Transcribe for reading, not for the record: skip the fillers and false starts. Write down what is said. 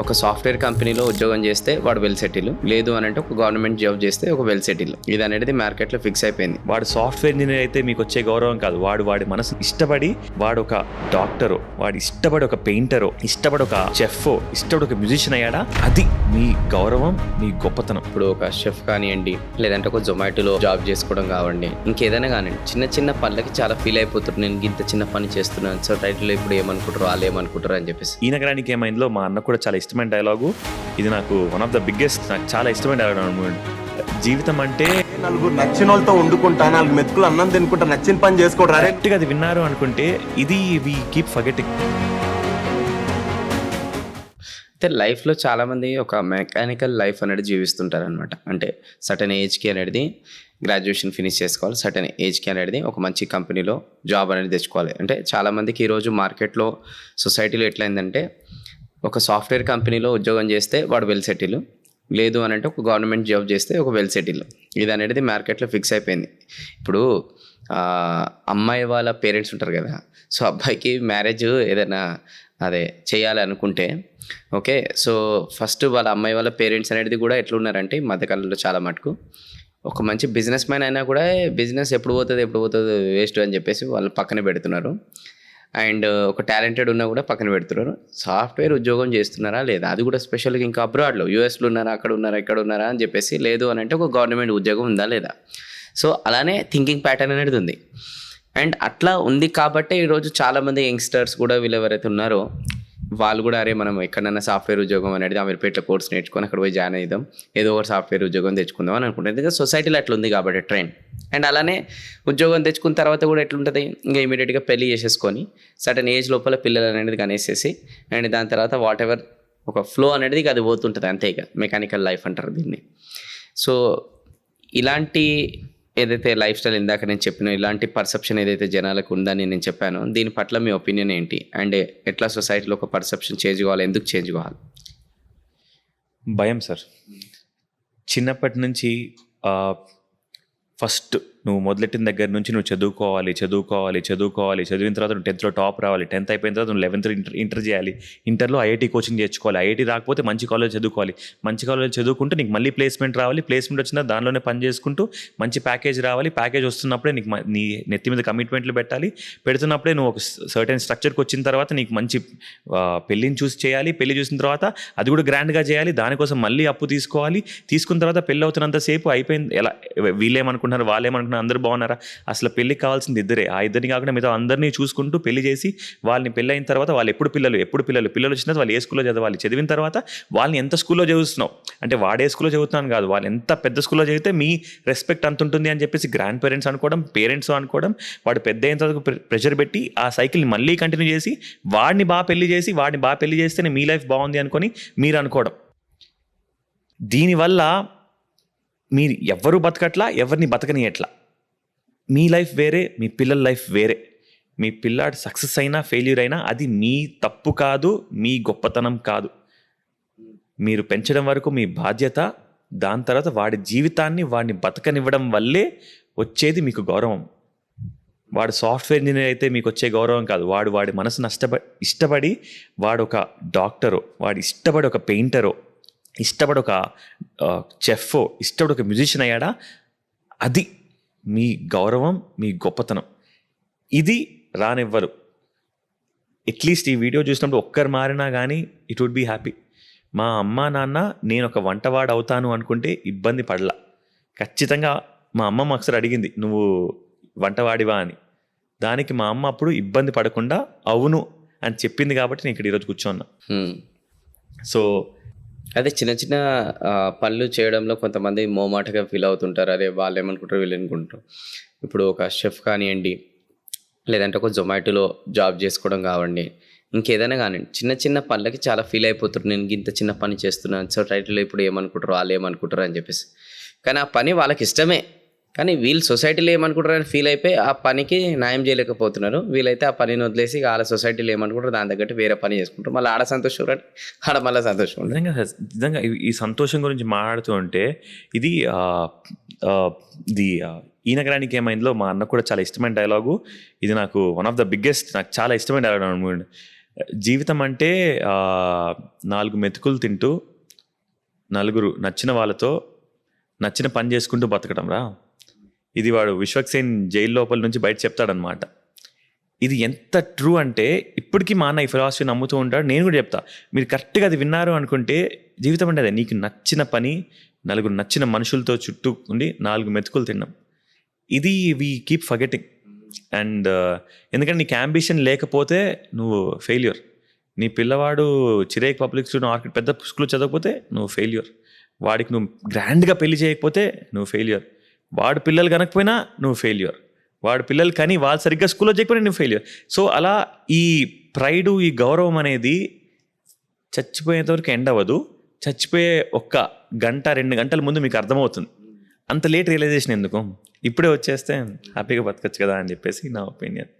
ఒక సాఫ్ట్వేర్ కంపెనీలో ఉద్యోగం చేస్తే వాడు వెల్ సెటిల్, లేదు అని అంటే ఒక గవర్నమెంట్ జాబ్ చేస్తే ఒక వెల్ సెటిల్. ఇది అనేది మార్కెట్లో ఫిక్స్ అయిపోయింది. వాడు సాఫ్ట్వేర్ ఇంజనీర్ అయితే మీకు వచ్చే గౌరవం కాదు. వాడి మనసు ఇష్టపడి వాడు ఒక డాక్టరో, వాడు ఇష్టపడి ఒక పెయింటరో, ఇష్టపడి ఒక చెఫో, ఇష్టపడి ఒక మ్యూజిషియన్ అయ్యాడా, అది మీ గౌరవం, మీ గొప్పతనం. ఇప్పుడు ఒక షెఫ్ కానివ్వండి, లేదంటే ఒక జొమాటోలో జాబ్ చేసుకోవడం కావండి, ఇంకేదైనా కానివ్వండి, చిన్న చిన్న పనులకి చాలా ఫీల్ అయిపోతారు. నేను ఇంత చిన్న పని చేస్తున్నాను, సో టైటిల్ ఇప్పుడు ఏమనుకుంటారు, వాళ్ళు ఏమనుకుంటారు అని చెప్పేసి. ఈ నగరానికి ఏమైందో మా అన్న కూడా చాలా ఇష్టమైన డైలాగు. ఇది నాకు వన్ ఆఫ్ ద బిగ్గెస్ట్, నాకు చాలా ఇష్టమైన డైలాగ్ అనమాట. జీవితం అంటే నలుగురు నచ్చిన వాళ్ళతో వండుకుంటా, 4 మెతుకులు అన్నం తినుకుంటా, నచ్చిన పని చేసుకోవడం. కరెక్ట్గా అది విన్నారు అనుకుంటే ఇది వి కీప్ ఫర్గెటింగ్. అయితే లైఫ్లో చాలామంది ఒక మెకానికల్ లైఫ్ అనేది జీవిస్తుంటారు అనమాట. అంటే సర్టెన్ ఏజ్కి అనేది గ్రాడ్యుయేషన్ ఫినిష్ చేసుకోవాలి, సర్టెన్ ఏజ్కి అనేది ఒక మంచి కంపెనీలో జాబ్ అనేది తెచ్చుకోవాలి. అంటే చాలామందికి ఈరోజు మార్కెట్లో, సొసైటీలో ఎట్లయిందంటే, ఒక సాఫ్ట్వేర్ కంపెనీలో ఉద్యోగం చేస్తే వాడు వెల్ సెటిల్, లేదు అని అంటే ఒక గవర్నమెంట్ జాబ్ చేస్తే ఒక వెల్ సెటిల్. ఇది అనేది మార్కెట్లో ఫిక్స్ అయిపోయింది. ఇప్పుడు అమ్మాయి వాళ్ళ పేరెంట్స్ ఉంటారు కదా, సో అబ్బాయికి మ్యారేజ్ ఏదైనా అదే చేయాలి అనుకుంటే ఓకే, సో ఫస్ట్ వాళ్ళ అమ్మాయి వాళ్ళ పేరెంట్స్ అనేది కూడా ఎట్లున్నారంటే ఈ మధ్యకాలంలో చాలా మటుకు ఒక మంచి బిజినెస్ మ్యాన్ అయినా కూడా బిజినెస్ ఎప్పుడు పోతుంది వేస్ట్ అని చెప్పేసి వాళ్ళు పక్కన పెడుతున్నారు. అండ్ ఒక టాలెంటెడ్ ఉన్నా కూడా పక్కన పెడుతున్నారు. సాఫ్ట్వేర్ ఉద్యోగం చేస్తున్నారా లేదా, అది కూడా స్పెషల్గా ఇంకా అబ్రాడ్లో యూఎస్లో ఉన్నారా, అక్కడ ఉన్నారా, ఇక్కడ ఉన్నారా అని చెప్పేసి, లేదు అని అంటే ఒక గవర్నమెంట్ ఉద్యోగం ఉందా లేదా. సో అలానే థింకింగ్ ప్యాటర్న్ అనేది ఉంది. అండ్ అట్లా ఉంది కాబట్టి ఈరోజు చాలామంది యంగ్స్టర్స్ కూడా వీళ్ళు ఎవరైతే ఉన్నారో వాళ్ళు కూడా అరే మనం ఎక్కడైనా సాఫ్ట్వేర్ ఉద్యోగం అనేది అమీర్పేటలో కోర్స్ నేర్చుకొని అక్కడ పోయి జాయిన్ అవుదాం, ఏదో ఒక సాఫ్ట్వేర్ ఉద్యోగం తెచ్చుకుందాం అని అనుకుంటాం. ఎందుకంటే సొసైటీలో అట్లా ఉంది కాబట్టి ట్రెండ్. అండ్ అలానే ఉద్యోగం తెచ్చుకున్న తర్వాత కూడా ఎట్లుంటుంది, ఇంకా ఇమీడియట్గా పెళ్లి చేసేసుకొని సర్టన్ ఏజ్ లోపల పిల్లలు అనేది కనేసేసి, అండ్ దాని తర్వాత వాట్ ఎవర్ ఒక ఫ్లో అనేది అది పోతుంటుంది అంతే. ఇక మెకానికల్ లైఫ్ అంటారు దీన్ని. సో ఇలాంటి ఏదైతే లైఫ్ స్టైల్ ఇందాక నేను చెప్పిన ఇలాంటి పర్సెప్షన్ ఏదైతే జనాలకు ఉందని నేను చెప్పానో, దీని పట్ల మీ ఒపీనియన్ ఏంటి? అండ్ ఎట్లా సొసైటీలో ఒక పర్సెప్షన్ చేంజ్ కావాలి, ఎందుకు చేంజ్ కావాలి? భయం సార్. చిన్నప్పటి నుంచి ఫస్ట్ నువ్వు మొదలెట్టిన దగ్గర నుంచి నువ్వు చదువుకోవాలి, చదివిన తర్వాత నువ్వు 10th టాప్ రావాలి, 10th అయిపోయిన తర్వాత నువ్వు 11th ఇంటర్ చేయాలి, ఇంటర్లో ఐఐటీ కోచింగ్ చేర్చుకోవాలి, ఐఐటీ రాకపోతే మంచి కాలేజ్ చదువుకోవాలి, మంచి కాలేజ్ చదువుకుంటే నీకు మళ్ళీ ప్లేస్మెంట్ రావాలి, ప్లేస్మెంట్ వచ్చినా దానిలోనే పని చేసుకుంటూ మంచి ప్యాకేజ్ రావాలి, ప్యాకేజ్ వస్తున్నప్పుడే నీకు నీ నెత్తి మీద కమిట్మెంట్లు పెట్టాలి, పెడుతున్నప్పుడే నువ్వు ఒక సర్టెన్ స్ట్రక్చర్కి వచ్చిన తర్వాత నీకు మంచి పెళ్ళిని చూసి చేయాలి, పెళ్లి చూసిన తర్వాత అది కూడా గ్రాండ్గా చేయాలి, దానికోసం మళ్ళీ అప్పు తీసుకోవాలి, తీసుకున్న తర్వాత పెళ్ళి అవుతున్నంతసేపు అయిపోయింది. ఎలా వీళ్ళేమనుకుంటున్నారు, వాళ్ళేమనుకుంటున్నారు, అందరూ బాగున్నారా? అసలు పెళ్ళికి కావాల్సింది ఇద్దరే, ఆ ఇద్దరిని కాకుండా మిగతా అందరినీ చూసుకుంటూ పెళ్లి చేసి వాళ్ళని పెళ్ళి అయిన తర్వాత వాళ్ళు ఎప్పుడు పిల్లలు వచ్చిన తర్వాత వాళ్ళు ఏ స్కూల్లో చదవాలి, చదివిన తర్వాత వాళ్ళని ఎంత స్కూల్లో చదువుతున్నావు అంటే వాడే స్కూల్లో చదువుతున్నాను కాదు, వాళ్ళు ఎంత పెద్ద స్కూల్లో చదివితే మీ రెస్పెక్ట్ అంత ఉంటుంది అని చెప్పేసి గ్రాండ్ పేరెంట్స్ అనుకోవడం, పేరెంట్స్ అనుకోవడం, వాడు పెద్ద అయిన తర్వాత ప్రెషర్ పెట్టి ఆ సైకిల్ని మళ్ళీ కంటిన్యూ చేసి వాడిని బాగా పెళ్లి చేస్తేనే మీ లైఫ్ బాగుంది అనుకొని మీరు అనుకోవడం. దీనివల్ల మీరు ఎవ్వరూ బతకట్లా, ఎవరిని బతకనియట్లా. మీ లైఫ్ వేరే, మీ పిల్లల లైఫ్ వేరే. మీ పిల్లాడు సక్సెస్ అయినా ఫెయిల్యూర్ అయినా అది మీ తప్పు కాదు, మీ గొప్పతనం కాదు. మీరు పెంచడం వరకు మీ బాధ్యత. దాని తర్వాత వాడి జీవితాన్ని వాడిని బతకనివ్వడం వల్లే వచ్చేది మీకు గౌరవం. వాడు సాఫ్ట్వేర్ ఇంజనీర్ అయితే మీకు వచ్చే గౌరవం కాదు. వాడి మనసును ఇష్టపడి వాడు ఒక డాక్టరో, వాడు ఇష్టపడి ఒక పెయింటరో, ఇష్టపడి ఒక చెఫో, ఇష్టపడి ఒక మ్యూజిషియన్ అయ్యాడా, అది మీ గౌరవం, మీ గొప్పతనం. ఇది రానివ్వరు. అట్లీస్ట్ ఈ వీడియో చూసినప్పుడు ఒక్కరు మారినా కానీ ఇట్ వుడ్ బీ హ్యాపీ. మా అమ్మ నాన్న నేను ఒక వంటవాడు అవుతాను అనుకుంటే ఇబ్బంది పడలా. ఖచ్చితంగా మా అమ్మమ్మ ఒకసారి అడిగింది, నువ్వు వంటవాడివా అని. దానికి మా అమ్మ అప్పుడు ఇబ్బంది పడకుండా అవును అని చెప్పింది కాబట్టి నేను ఇక్కడ ఈరోజు కూర్చోన్నా. సో అదే చిన్న చిన్న పనులు చేయడంలో కొంతమంది మోమాటగా ఫీల్ అవుతుంటారు. అదే వాళ్ళు ఏమనుకుంటారు, వీళ్ళు అనుకుంటారు. ఇప్పుడు ఒక షెఫ్ కానివ్వండి, లేదంటే ఒక జొమాటోలో జాబ్ చేసుకోవడం కావండి, ఇంకేదైనా కానివ్వండి, చిన్న చిన్న పనులకి చాలా ఫీల్ అయిపోతారు. నేను ఇంత చిన్న పని చేస్తున్నాను, సో టైటిల్ ఇప్పుడు ఏమనుకుంటారు, వాళ్ళు ఏమనుకుంటారు అని చెప్పేసి. కానీ ఆ పని వాళ్ళకి ఇష్టమే, కానీ వీళ్ళు సొసైటీలో ఏమనుకుంటారని ఫీల్ అయిపోయి ఆ పనికి న్యాయం చేయలేకపోతున్నారు. వీళ్ళైతే ఆ పనిని వదిలేసి వాళ్ళ సొసైటీలో ఏమనుకుంటారు దాని తగ్గట్టు వేరే పని చేసుకుంటారు. మళ్ళీ ఆడ సంతోషం ఆడ మళ్ళీ సంతోషం. నిజంగా ఈ సంతోషం గురించి మాట్లాడుతూ ఉంటే ఇది ఈ నగరానికి ఏమైందో మా అన్న కూడా చాలా ఇష్టమైన డైలాగు. ఇది నాకు వన్ ఆఫ్ ద బిగ్గెస్ట్, నాకు చాలా ఇష్టమైన డైలాగ్ అనమాట. జీవితం అంటే 4 మెతుకులు తింటూ నలుగురు నచ్చిన వాళ్ళతో నచ్చిన పని చేసుకుంటూ బతకడం రా. ఇది వాడు విశ్వక్సేన్ జైలు లోపల నుంచి బయట చెప్తాడనమాట. ఇది ఎంత ట్రూ అంటే ఇప్పటికీ మా అన్న ఈ ఫిలాసఫీ నమ్ముతూ ఉంటాడు. నేను కూడా చెప్తా, మీరు కరెక్ట్గా అది విన్నారు అనుకుంటే జీవితం అంటే అదే. నీకు నచ్చిన పని, నలుగురు నచ్చిన మనుషులతో చుట్టూ ఉండి 4 మెతుకులు తిన్నాం. ఇది వీ కీప్ ఫర్గెటింగ్. అండ్ ఎందుకంటే నీకు అంబిషన్ లేకపోతే నువ్వు ఫెయిల్యూర్. నీ పిల్లవాడు చిరేక్ పబ్లిక్ స్కూల్ ఆర్కిడ్ పెద్ద స్కూల్ చదవకపోతే నువ్వు ఫెయిల్యూర్. వాడికి నువ్వు గ్రాండ్గా పెళ్లి చేయకపోతే నువ్వు ఫెయిల్యూర్. వాడు పిల్లలు కనకపోయినా నువ్వు ఫెయిల్యూర్. వాడు పిల్లలు కానీ వాళ్ళు సరిగ్గా స్కూల్లో చేయకపోయినా నువ్వు ఫెయిల్యూర్. సో అలా ఈ ప్రైడు, ఈ గౌరవం అనేది చచ్చిపోయేంత వరకు ఎండ్ అవ్వదు. చచ్చిపోయే 1 గంట 2 గంటల ముందు మీకు అర్థమవుతుంది. అంత లేట్ రియలైజేషన్ ఎందుకు, ఇప్పుడే వచ్చేస్తే హ్యాపీగా బతకచ్చు కదా అని చెప్పేసి నా ఒపీనియన్.